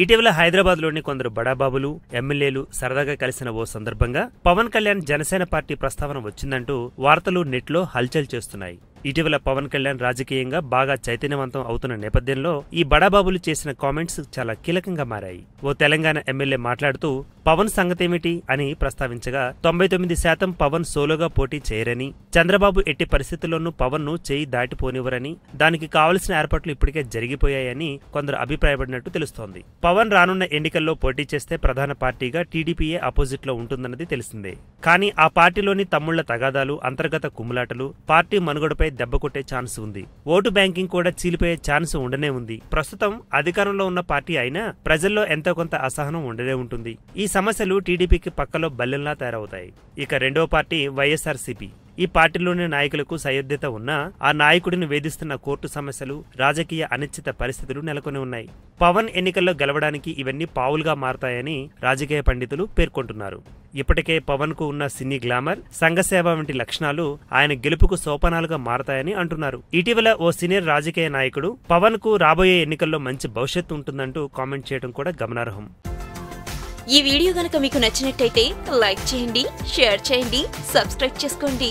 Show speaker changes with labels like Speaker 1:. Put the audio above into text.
Speaker 1: ఇటీవల హైదరాబాద్ లోని కొందరు బడాబాబులు ఎమ్మెల్యేలు సరదాగా కలిసిన ఓ సందర్భంగా పవన్ కళ్యాణ్ జనసేన పార్టీ ప్రస్తావన వచ్చిందంటూ వార్తలు నెట్లో హల్చల్ చేస్తున్నాయి. ఇటీవల పవన్ కళ్యాణ్ రాజకీయంగా బాగా చైతన్యవంతం అవుతున్న నేపథ్యంలో ఈ బడాబాబులు చేసిన కామెంట్స్ చాలా కీలకంగా మారాయి. ఓ తెలంగాణ ఎమ్మెల్యే మాట్లాడుతూ పవన్ సంగతేమిటి అని ప్రస్తావించగా 99% పవన్ సోలోగా పోటీ చేయరని, చంద్రబాబు ఎట్టి పరిస్థితుల్లోనూ పవన్ ను చేయి దాటిపోనివ్వరని, దానికి కావలసిన ఏర్పాట్లు ఇప్పటికే జరిగిపోయాయని కొందరు అభిప్రాయపడినట్టు తెలుస్తోంది. పవన్ రానున్న ఎన్నికల్లో పోటీ చేస్తే ప్రధాన పార్టీగా టీడీపీయే అపోజిట్ లో ఉంటుందన్నది తెలిసిందే. కానీ ఆ పార్టీలోని తమ్ముళ్ల తగాదాలు, అంతర్గత కుమ్ములాటలు పార్టీ మనుగడపై దెబ్బకొట్టే ఛాన్స్ ఉంది. ఓటు బ్యాంకింగ్ కూడా చీలిపోయే ఛాన్స్ ఉండనే ఉంది. ప్రస్తుతం అధికారంలో ఉన్న పార్టీ అయినా ప్రజల్లో ఎంతో కొంత అసహనం ఉండనే ఉంటుంది. ఈ సమస్యలు టీడీపీకి పక్కలో బల్లెంలా తయారవుతాయి. ఇక రెండవ పార్టీ వైఎస్ఆర్సీపీ. ఈ పార్టీలోని నాయకులకు సయోధ్యత ఉన్నా ఆ నాయకుడిని వేధిస్తున్న కోర్టు సమస్యలు, రాజకీయ అనిశ్చిత పరిస్థితులు నెలకొని ఉన్నాయి. పవన్ ఎన్నికల్లో గెలవడానికి ఇవన్నీ పావులుగా మారతాయని రాజకీయ పండితులు పేర్కొంటున్నారు. ఇప్పటికే పవన్ కు ఉన్న సినీ గ్లామర్, సంఘసేవ వంటి లక్షణాలు ఆయన గెలుపుకు సోపానాలుగా మారతాయని అంటున్నారు. ఇటీవల ఓ సీనియర్ రాజకీయ నాయకుడు పవన్ కు రాబోయే ఎన్నికల్లో మంచి భవిష్యత్తు ఉంటుందంటూ కామెంట్ చేయడం కూడా గమనార్హం.
Speaker 2: ఈ వీడియో గనుక మీకు నచ్చినట్టయితే లైక్ చేయండి, షేర్ చేయండి, సబ్స్క్రైబ్ చేసుకోండి.